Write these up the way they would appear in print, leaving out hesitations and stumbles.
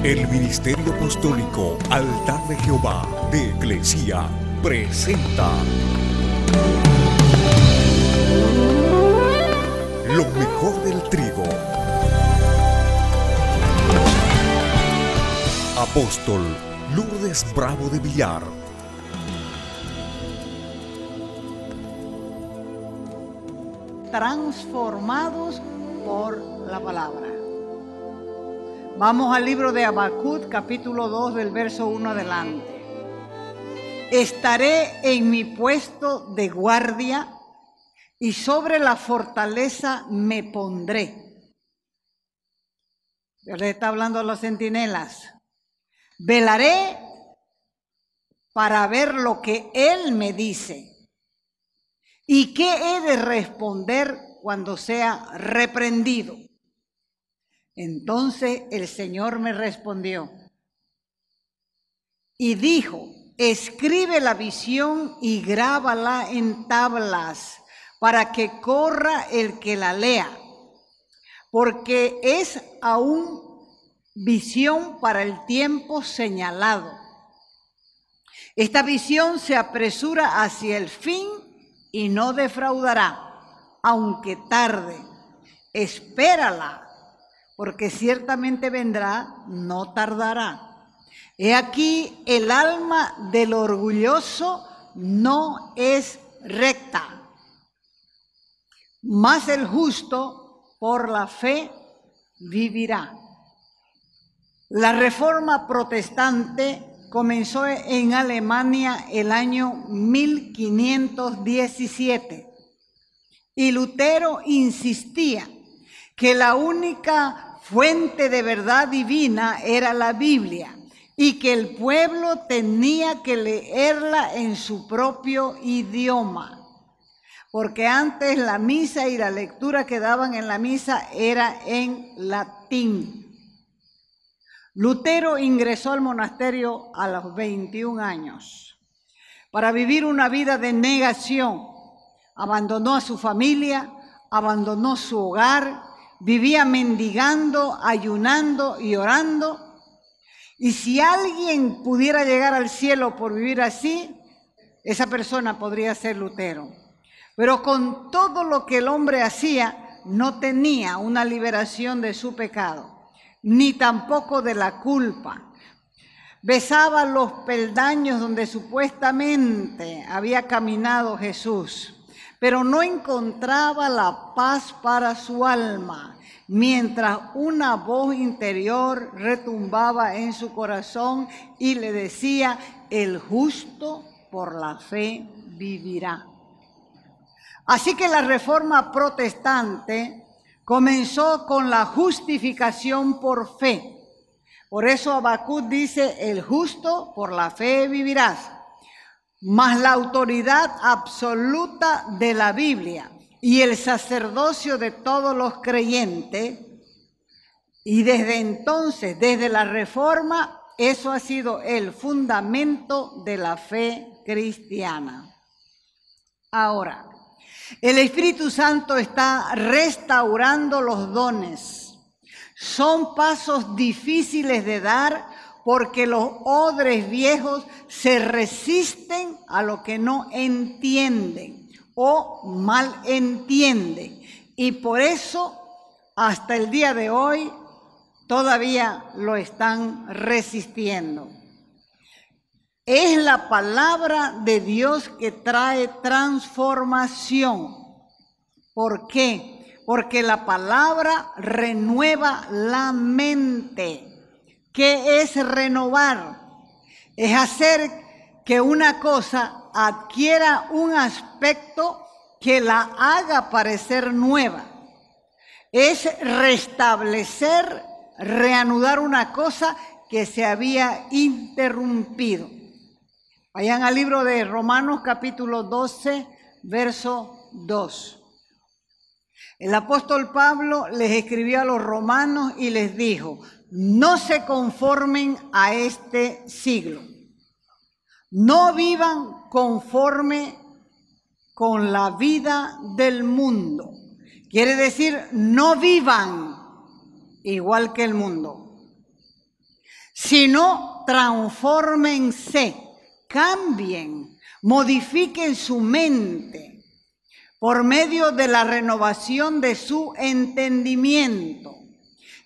El Ministerio Apostólico Altar de Jehová de Eclesia presenta lo mejor del trigo. Apóstol Lourdes Bravo de Villar. Transformados por la palabra. Vamos al libro de Habacuc, capítulo 2, del verso 1 adelante. Estaré en mi puesto de guardia y sobre la fortaleza me pondré. Dios le está hablando a los centinelas. Velaré para ver lo que Él me dice. ¿Y qué he de responder cuando sea reprendido? Entonces el Señor me respondió y dijo: escribe la visión y grábala en tablas para que corra el que la lea, porque es aún visión para el tiempo señalado. Esta visión se apresura hacia el fin y no defraudará, aunque tarde. Espérala, porque ciertamente vendrá, no tardará. He aquí, el alma del orgulloso no es recta, mas el justo por la fe vivirá. La Reforma Protestante comenzó en Alemania el año 1517 y Lutero insistía que la única fuente de verdad divina era la Biblia y que el pueblo tenía que leerla en su propio idioma, porque antes la misa y la lectura que daban en la misa era en latín. Lutero ingresó al monasterio a los 21 años para vivir una vida de negación. Abandonó a su familia, abandonó su hogar, vivía mendigando, ayunando y orando. Y si alguien pudiera llegar al cielo por vivir así, esa persona podría ser Lutero. Pero con todo lo que el hombre hacía, no tenía una liberación de su pecado, ni tampoco de la culpa. Besaba los peldaños donde supuestamente había caminado Jesús, pero no encontraba la paz para su alma, mientras una voz interior retumbaba en su corazón y le decía: el justo por la fe vivirá. Así que la Reforma Protestante comenzó con la justificación por fe. Por eso Habacuc dice: el justo por la fe vivirás. Mas la autoridad absoluta de la Biblia y el sacerdocio de todos los creyentes, y desde entonces, desde la Reforma, eso ha sido el fundamento de la fe cristiana. Ahora, el Espíritu Santo está restaurando los dones. Son pasos difíciles de dar porque los odres viejos se resisten a lo que no entienden o mal entienden. Y por eso, hasta el día de hoy, todavía lo están resistiendo. Es la palabra de Dios que trae transformación. ¿Por qué? Porque la palabra renueva la mente. ¿Qué es renovar? Es hacer que una cosa adquiera un aspecto que la haga parecer nueva. Es restablecer, reanudar una cosa que se había interrumpido. Vayan al libro de Romanos capítulo 12, verso 2. El apóstol Pablo les escribió a los romanos y les dijo: no se conformen a este siglo. No vivan conforme con la vida del mundo. Quiere decir, no vivan igual que el mundo, sino transfórmense, cambien, modifiquen su mente por medio de la renovación de su entendimiento.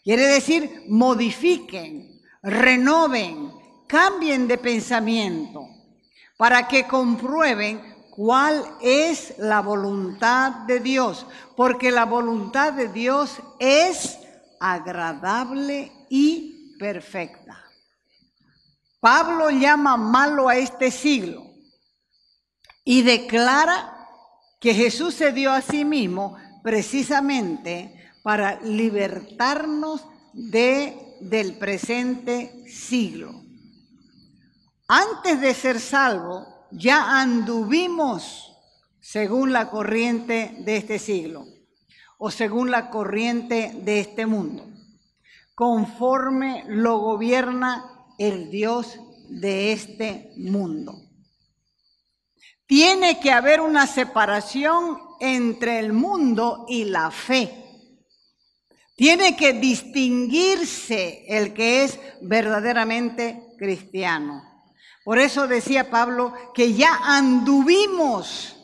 Quiere decir, modifiquen, renoven, cambien de pensamiento para que comprueben cuál es la voluntad de Dios, porque la voluntad de Dios es agradable y perfecta. Pablo llama malo a este siglo y declara que Jesús se dio a sí mismo precisamente para libertarnos del presente siglo. Antes de ser salvo, ya anduvimos según la corriente de este siglo o según la corriente de este mundo, conforme lo gobierna el Dios de este mundo. Tiene que haber una separación entre el mundo y la fe. Tiene que distinguirse el que es verdaderamente cristiano. Por eso decía Pablo que ya anduvimos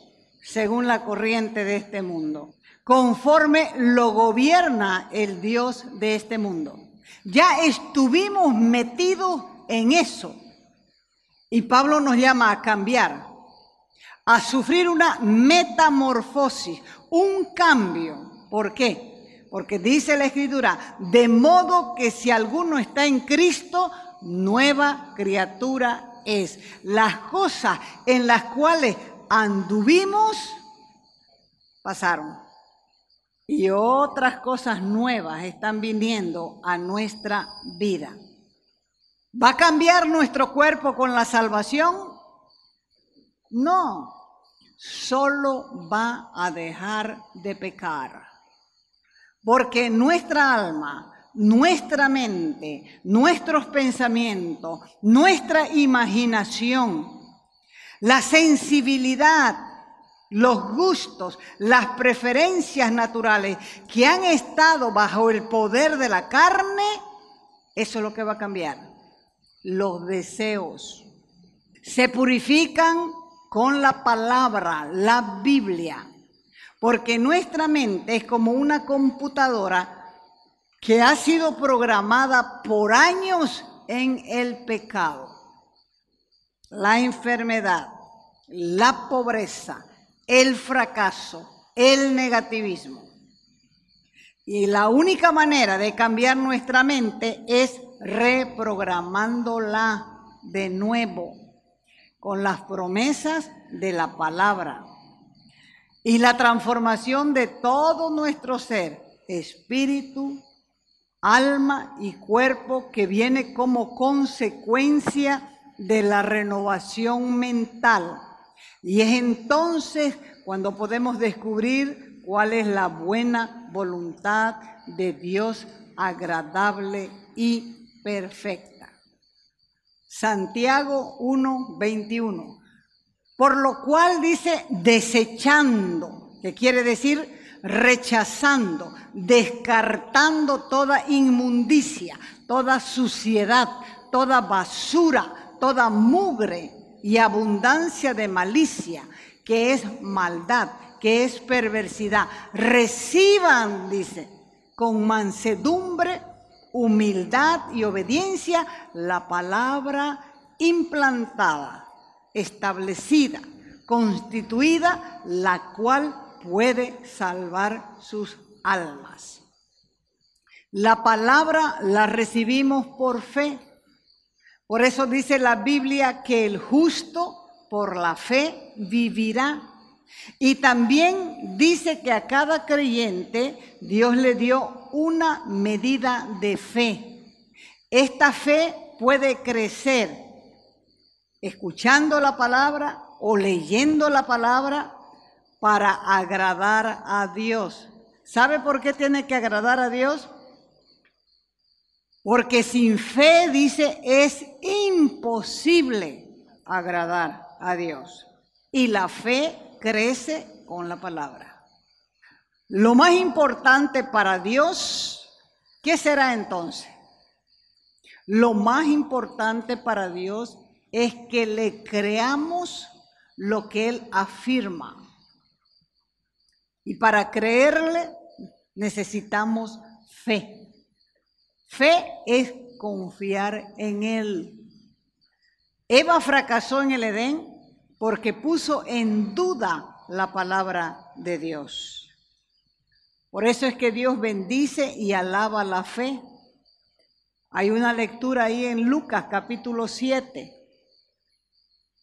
según la corriente de este mundo, conforme lo gobierna el Dios de este mundo. Ya estuvimos metidos en eso. Y Pablo nos llama a cambiar, a sufrir una metamorfosis, un cambio. ¿Por qué? Porque dice la Escritura, de modo que si alguno está en Cristo, nueva criatura es. Las cosas en las cuales anduvimos pasaron. Y otras cosas nuevas están viniendo a nuestra vida. ¿Va a cambiar nuestro cuerpo con la salvación? No, solo va a dejar de pecar. Porque nuestra alma, nuestra mente, nuestros pensamientos, nuestra imaginación, la sensibilidad, los gustos, las preferencias naturales que han estado bajo el poder de la carne, eso es lo que va a cambiar. Los deseos se purifican con la palabra, la Biblia, porque nuestra mente es como una computadora que ha sido programada por años en el pecado, la enfermedad, la pobreza, el fracaso, el negativismo. Y la única manera de cambiar nuestra mente es reprogramándola de nuevo con las promesas de la palabra y la transformación de todo nuestro ser, espíritu, alma y cuerpo, que viene como consecuencia de la renovación mental. Y es entonces cuando podemos descubrir cuál es la buena voluntad de Dios, agradable y perfecta. Santiago 1:21. Por lo cual dice desechando, que quiere decir rechazando, descartando toda inmundicia, toda suciedad, toda basura, toda mugre y abundancia de malicia, que es maldad, que es perversidad. Reciban, dice, con mansedumbre, humildad y obediencia la palabra implantada, establecida, constituida, la cual puede salvar sus almas. La palabra la recibimos por fe. Por eso dice la Biblia que el justo por la fe vivirá. Y también dice que a cada creyente Dios le dio una medida de fe. Esta fe puede crecer escuchando la palabra o leyendo la palabra para agradar a Dios. ¿Sabe por qué tiene que agradar a Dios? Porque sin fe, dice, es imposible agradar a Dios. Y la fe crece con la palabra. Lo más importante para Dios, ¿qué será entonces? Lo más importante para Dios es que le creamos lo que Él afirma. Y para creerle necesitamos fe. Fe es confiar en Él. Eva fracasó en el Edén porque puso en duda la palabra de Dios. Por eso es que Dios bendice y alaba la fe. Hay una lectura ahí en Lucas capítulo 7,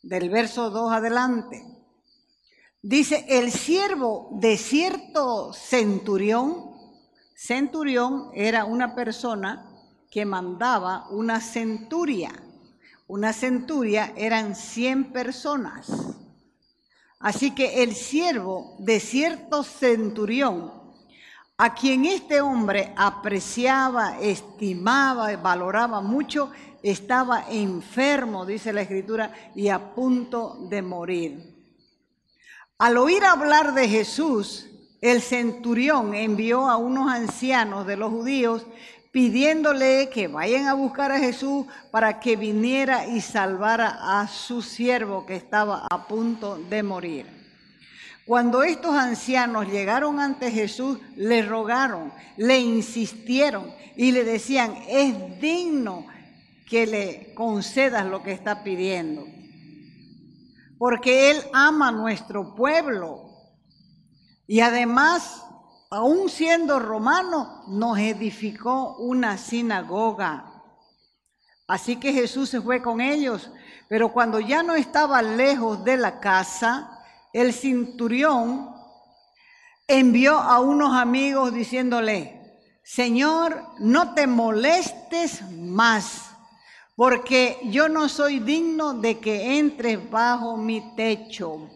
del verso 2 adelante. Dice, el siervo de cierto centurión era una persona que mandaba una centuria. Una centuria eran 100 personas. Así que el siervo de cierto centurión, a quien este hombre apreciaba, estimaba, valoraba mucho, estaba enfermo, dice la Escritura, y a punto de morir. Al oír hablar de Jesús, el centurión envió a unos ancianos de los judíos pidiéndole que vayan a buscar a Jesús para que viniera y salvara a su siervo que estaba a punto de morir. Cuando estos ancianos llegaron ante Jesús, le rogaron, le insistieron y le decían, es digno que le concedas lo que está pidiendo, porque Él ama a nuestro pueblo y además, aún siendo romano, nos edificó una sinagoga. Así que Jesús se fue con ellos, pero cuando ya no estaba lejos de la casa, el centurión envió a unos amigos diciéndole, Señor, no te molestes más, porque yo no soy digno de que entres bajo mi techo.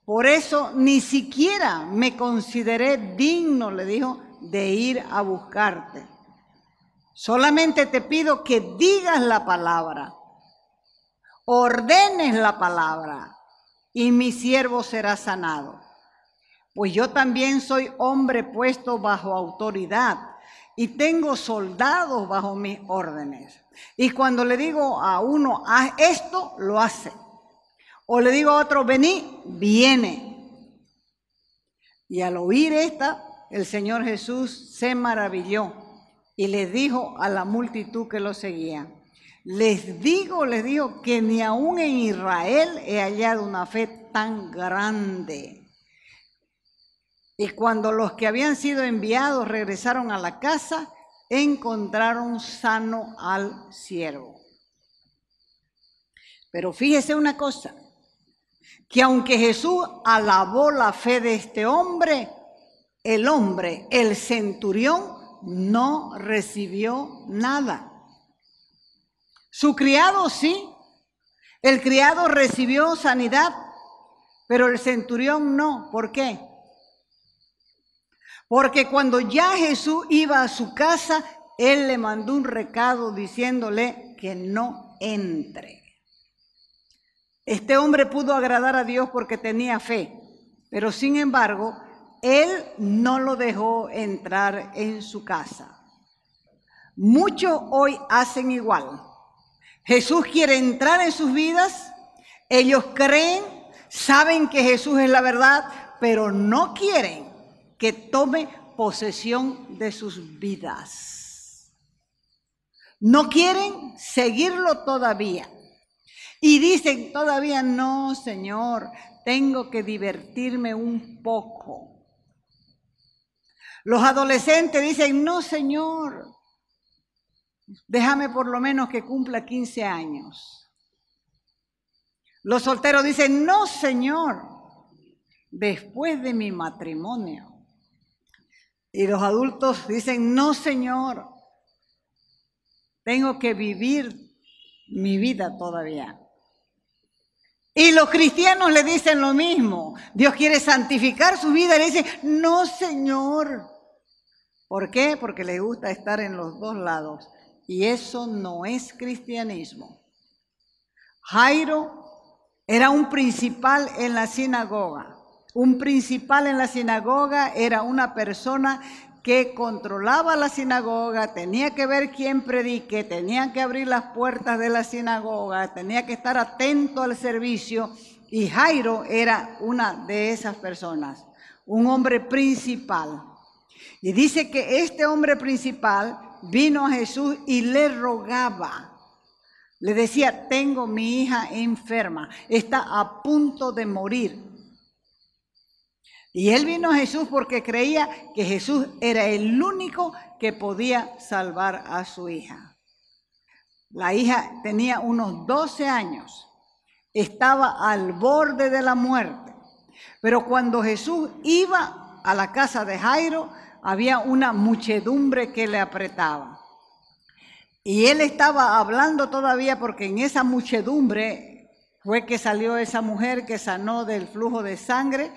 Por eso ni siquiera me consideré digno, le dijo, de ir a buscarte. Solamente te pido que digas la palabra, ordenes la palabra, y mi siervo será sanado. Pues yo también soy hombre puesto bajo autoridad y tengo soldados bajo mis órdenes. Y cuando le digo a uno, haz esto, lo hace. O le digo a otro, vení, viene. Y al oír esta, el Señor Jesús se maravilló y les dijo a la multitud que lo seguía, les digo que ni aún en Israel he hallado una fe tan grande. Y cuando los que habían sido enviados regresaron a la casa, encontraron sano al siervo. Pero fíjese una cosa, que aunque Jesús alabó la fe de este hombre, el centurión, no recibió nada. Su criado sí, el criado recibió sanidad, pero el centurión no. ¿Por qué? Porque cuando ya Jesús iba a su casa, Él le mandó un recado diciéndole que no entre. Este hombre pudo agradar a Dios porque tenía fe, pero sin embargo, Él no lo dejó entrar en su casa. Muchos hoy hacen igual. Jesús quiere entrar en sus vidas, ellos creen, saben que Jesús es la verdad, pero no quieren que tome posesión de sus vidas. No quieren seguirlo todavía. Y dicen todavía, no, Señor, tengo que divertirme un poco. Los adolescentes dicen, no, Señor, déjame por lo menos que cumpla 15 años. Los solteros dicen, no, Señor, después de mi matrimonio. Y los adultos dicen, no, Señor, tengo que vivir mi vida todavía. Y los cristianos le dicen lo mismo. Dios quiere santificar su vida y le dice, no, Señor. ¿Por qué? Porque les gusta estar en los dos lados. Y eso no es cristianismo. Jairo era un principal en la sinagoga. Un principal en la sinagoga era una persona que controlaba la sinagoga, tenía que ver quién predique, tenía que abrir las puertas de la sinagoga, tenía que estar atento al servicio, y Jairo era una de esas personas, un hombre principal. Y dice que este hombre principal vino a Jesús y le rogaba, le decía: tengo mi hija enferma, está a punto de morir. Y él vino a Jesús porque creía que Jesús era el único que podía salvar a su hija. La hija tenía unos 12 años, estaba al borde de la muerte. Pero cuando Jesús iba a la casa de Jairo, había una muchedumbre que le apretaba. Y él estaba hablando todavía, porque en esa muchedumbre fue que salió esa mujer que sanó del flujo de sangre.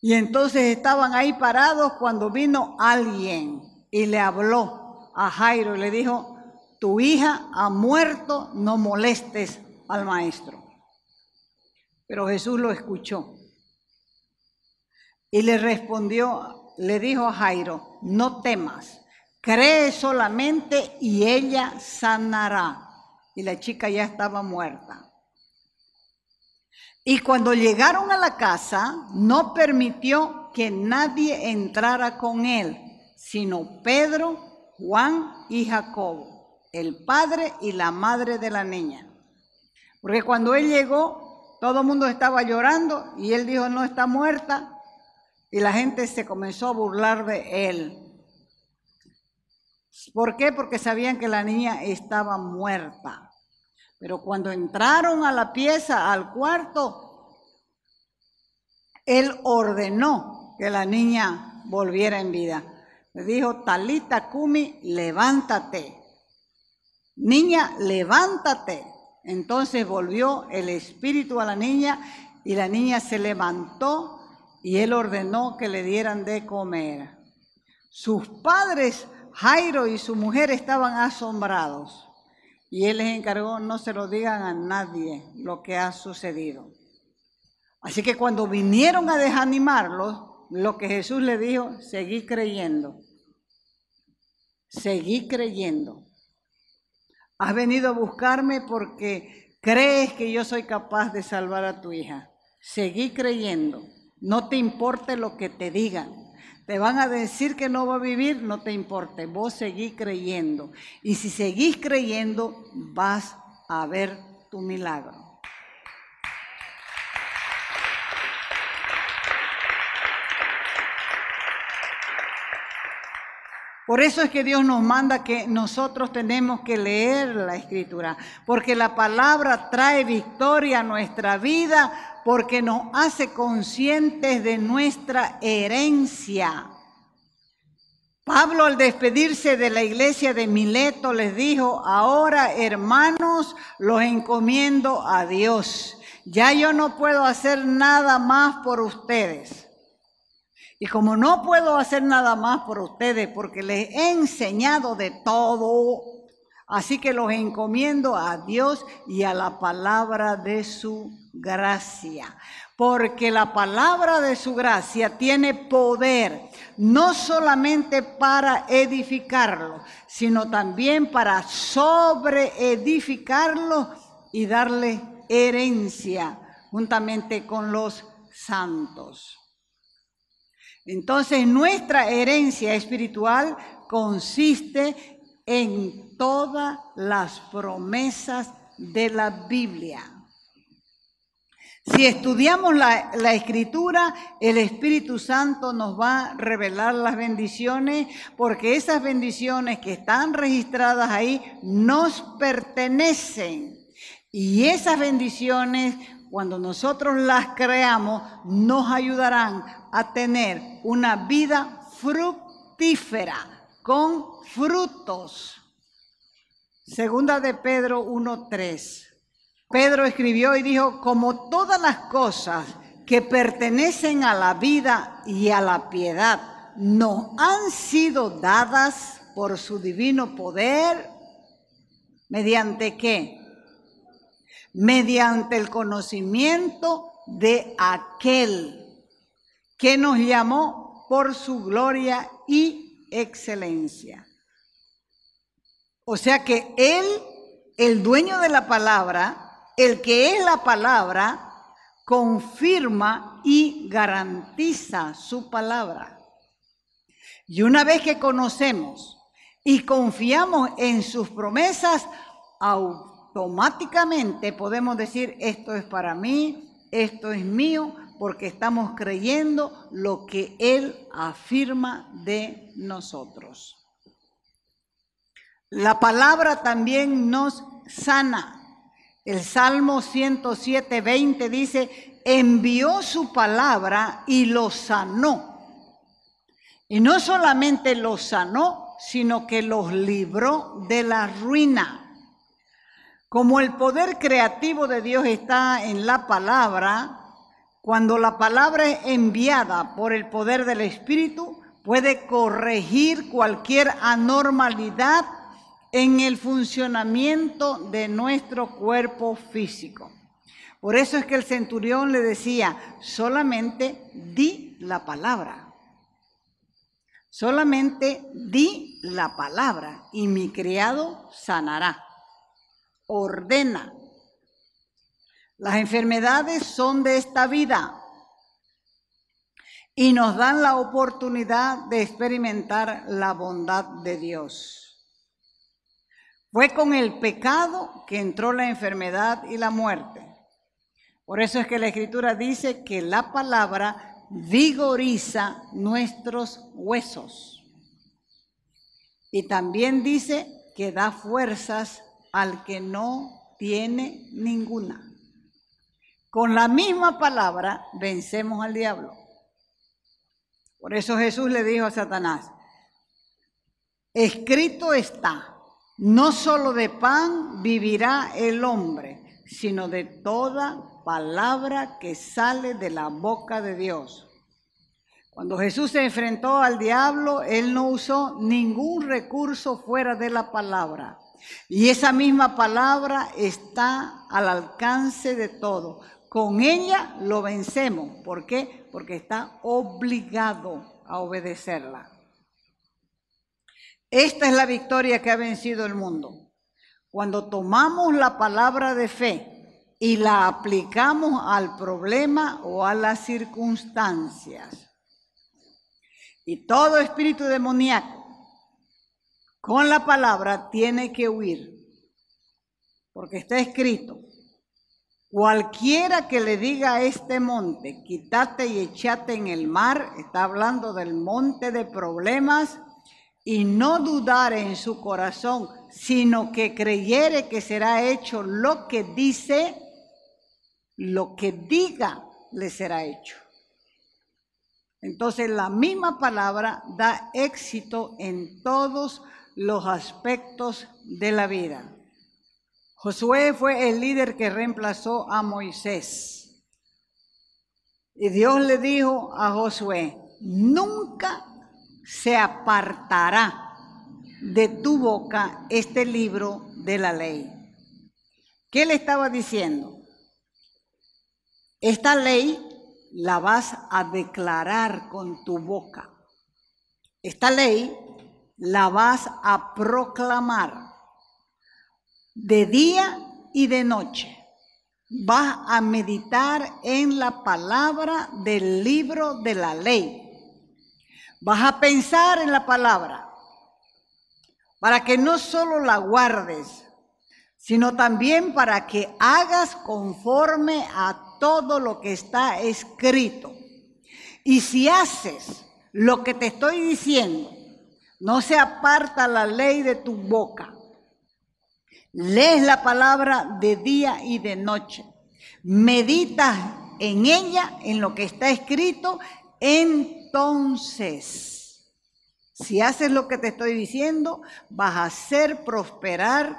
Y entonces estaban ahí parados cuando vino alguien y le habló a Jairo y le dijo: tu hija ha muerto, no molestes al maestro. Pero Jesús lo escuchó y le respondió, le dijo a Jairo: no temas, cree solamente y ella sanará. Y la chica ya estaba muerta. Y cuando llegaron a la casa, no permitió que nadie entrara con él, sino Pedro, Juan y Jacobo, el padre y la madre de la niña. Porque cuando él llegó, todo el mundo estaba llorando y él dijo: no, está muerta. Y la gente se comenzó a burlar de él. ¿Por qué? Porque sabían que la niña estaba muerta. Pero cuando entraron a la pieza, al cuarto, él ordenó que la niña volviera en vida. Le dijo: Talita Cumi, levántate. Niña, levántate. Entonces volvió el espíritu a la niña y la niña se levantó y él ordenó que le dieran de comer. Sus padres, Jairo y su mujer, estaban asombrados. Y él les encargó: no se lo digan a nadie lo que ha sucedido. Así que cuando vinieron a desanimarlos, lo que Jesús les dijo: seguí creyendo. Seguí creyendo. Has venido a buscarme porque crees que yo soy capaz de salvar a tu hija. Seguí creyendo. No te importe lo que te digan. Te van a decir que no va a vivir, no te importe, vos seguís creyendo. Y si seguís creyendo, vas a ver tu milagro. Por eso es que Dios nos manda que nosotros tenemos que leer la Escritura, porque la palabra trae victoria a nuestra vida, porque nos hace conscientes de nuestra herencia. Pablo, al despedirse de la iglesia de Mileto, les dijo: ahora, hermanos, los encomiendo a Dios. Ya yo no puedo hacer nada más por ustedes. Y como no puedo hacer nada más por ustedes porque les he enseñado de todo, así que los encomiendo a Dios y a la palabra de su gracia. Porque la palabra de su gracia tiene poder, no solamente para edificarlo, sino también para sobreedificarlo y darle herencia juntamente con los santos. Entonces, nuestra herencia espiritual consiste en todas las promesas de la Biblia. Si estudiamos la Escritura, el Espíritu Santo nos va a revelar las bendiciones, porque esas bendiciones que están registradas ahí nos pertenecen. Y esas bendiciones, cuando nosotros las creamos, nos ayudarán a tener una vida fructífera, con frutos. Segunda de Pedro 1:3. Pedro escribió y dijo: como todas las cosas que pertenecen a la vida y a la piedad nos han sido dadas por su divino poder, ¿mediante qué? Mediante el conocimiento de aquel que nos llamó por su gloria y excelencia. O sea que Él, el dueño de la palabra, el que es la palabra, confirma y garantiza su palabra. Y una vez que conocemos y confiamos en sus promesas, automáticamente podemos decir, esto es para mí, esto es mío, porque estamos creyendo lo que Él afirma de nosotros. La palabra también nos sana. El Salmo 107:20 dice, envió su palabra y los sanó. Y no solamente los sanó, sino que los libró de la ruina. Como el poder creativo de Dios está en la palabra, cuando la palabra es enviada por el poder del Espíritu, puede corregir cualquier anormalidad en el funcionamiento de nuestro cuerpo físico. Por eso es que el centurión le decía, solamente di la palabra. Solamente di la palabra y mi criado sanará. Ordena. Las enfermedades son de esta vida y nos dan la oportunidad de experimentar la bondad de Dios. Fue con el pecado que entró la enfermedad y la muerte. Por eso es que la Escritura dice que la palabra vigoriza nuestros huesos. Y también dice que da fuerzas al que no tiene ninguna. Con la misma palabra vencemos al diablo. Por eso Jesús le dijo a Satanás, escrito está, no solo de pan vivirá el hombre, sino de toda palabra que sale de la boca de Dios. Cuando Jesús se enfrentó al diablo, Él no usó ningún recurso fuera de la palabra. Y esa misma palabra está al alcance de todo. Con ella lo vencemos. ¿Por qué? Porque está obligado a obedecerla. Esta es la victoria que ha vencido el mundo. Cuando tomamos la palabra de fe y la aplicamos al problema o a las circunstancias. Y todo espíritu demoníaco con la palabra tiene que huir. Porque está escrito, cualquiera que le diga a este monte, quítate y échate en el mar, está hablando del monte de problemas, y no dudar en su corazón, sino que creyere que será hecho lo que dice, lo que diga le será hecho. Entonces la misma palabra da éxito en todos los aspectos de la vida. Josué fue el líder que reemplazó a Moisés. Y Dios le dijo a Josué, nunca se apartará de tu boca este libro de la ley. ¿Qué le estaba diciendo? Esta ley la vas a declarar con tu boca. Esta ley la vas a proclamar de día y de noche. Vas a meditar en la palabra del libro de la ley. Vas a pensar en la palabra para que no solo la guardes, sino también para que hagas conforme a todo lo que está escrito. Y si haces lo que te estoy diciendo, no se aparta la ley de tu boca. Lees la palabra de día y de noche. Meditas en ella, en lo que está escrito. Entonces, si haces lo que te estoy diciendo, vas a hacer prosperar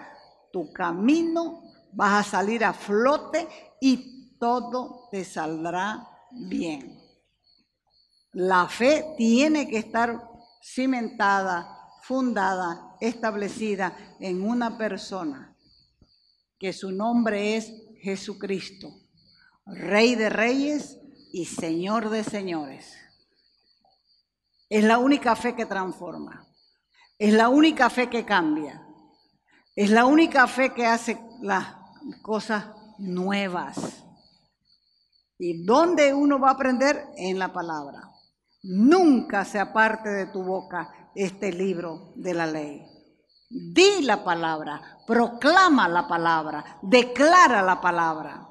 tu camino, vas a salir a flote y todo te saldrá bien. La fe tiene que estar cimentada, fundada, establecida en una persona, que su nombre es Jesucristo, Rey de Reyes y Señor de Señores. Es la única fe que transforma. Es la única fe que cambia. Es la única fe que hace las cosas nuevas. ¿Y dónde uno va a aprender? En la palabra. Nunca se aparte de tu boca este libro de la ley. Di la palabra, proclama la palabra, declara la palabra.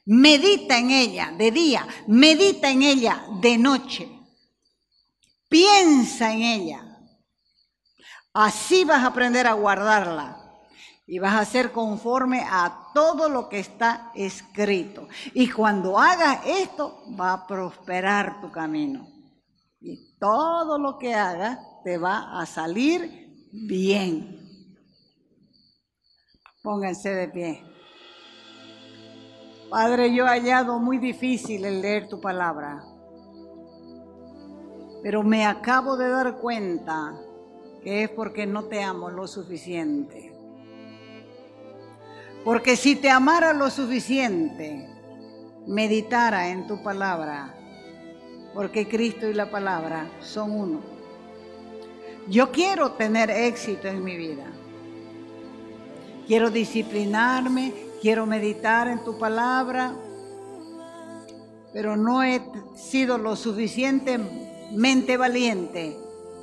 Medita en ella de día, medita en ella de noche. Piensa en ella. Así vas a aprender a guardarla y vas a ser conforme a todo lo que está escrito. Y cuando hagas esto, va a prosperar tu camino. Y todo lo que hagas te va a salir bien. Pónganse de pie. Padre, yo he hallado muy difícil el leer tu palabra, pero me acabo de dar cuenta que es porque no te amo lo suficiente. Porque si te amara lo suficiente, meditara en tu palabra, porque Cristo y la palabra son uno. Yo quiero tener éxito en mi vida. Quiero disciplinarme, quiero meditar en tu palabra, pero no he sido lo suficientemente valiente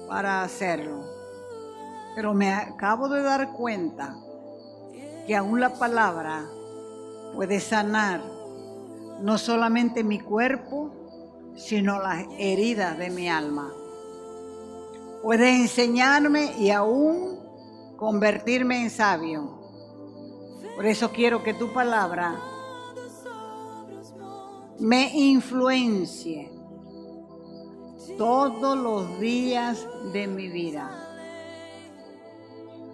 para hacerlo. Pero me acabo de dar cuenta que aún la palabra puede sanar no solamente mi cuerpo, sino las heridas de mi alma. Puede enseñarme y aún convertirme en sabio. Por eso quiero que tu palabra me influencie todos los días de mi vida,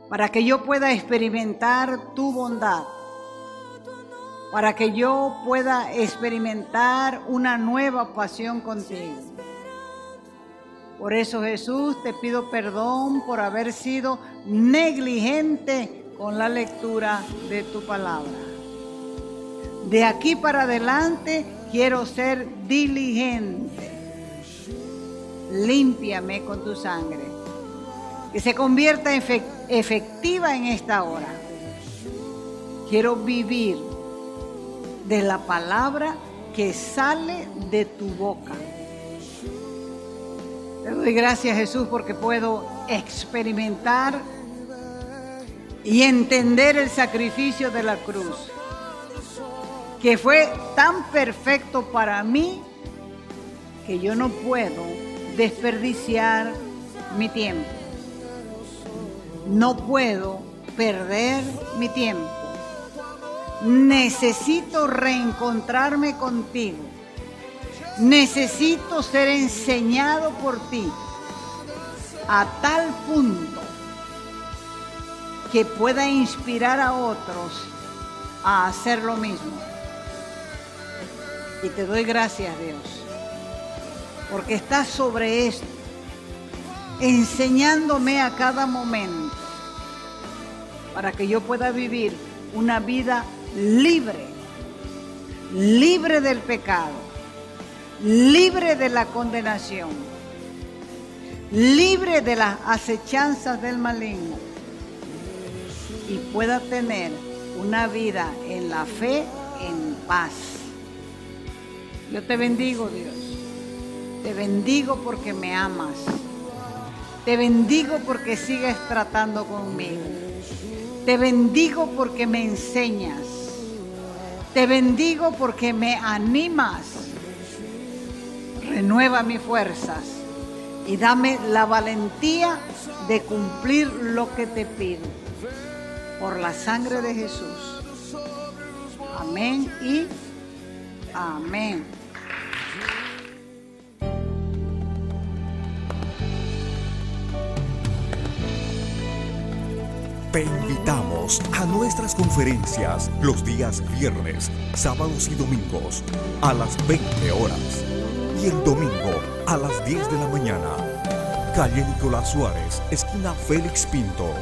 para que yo pueda experimentar tu bondad, para que yo pueda experimentar una nueva pasión contigo. Por eso, Jesús, te pido perdón por haber sido negligente con la lectura de tu palabra. De aquí para adelante quiero ser diligente. Límpiame con tu sangre, que se convierta efectiva en esta hora. Quiero vivir de la palabra que sale de tu boca. Te doy gracias, Jesús, porque puedo experimentar y entender el sacrificio de la cruz, que fue tan perfecto para mí que yo no puedo desperdiciar mi tiempo. No puedo perder mi tiempo. Necesito reencontrarme contigo. Necesito ser enseñado por ti a tal punto que pueda inspirar a otros a hacer lo mismo. Y te doy gracias, Dios, porque estás sobre esto, enseñándome a cada momento, para que yo pueda vivir una vida libre, libre del pecado, libre de la condenación, libre de las acechanzas del maligno, y pueda tener una vida en la fe, en paz. Yo te bendigo, Dios. Te bendigo porque me amas. Te bendigo porque sigues tratando conmigo. Te bendigo porque me enseñas. Te bendigo porque me animas. Renueva mis fuerzas y dame la valentía de cumplir lo que te pido. Por la sangre de Jesús. Amén y amén. Te invitamos a nuestras conferencias los días viernes, sábados y domingos a las 20 horas y el domingo a las 10 de la mañana. Calle Nicolás Suárez, esquina Félix Pinto.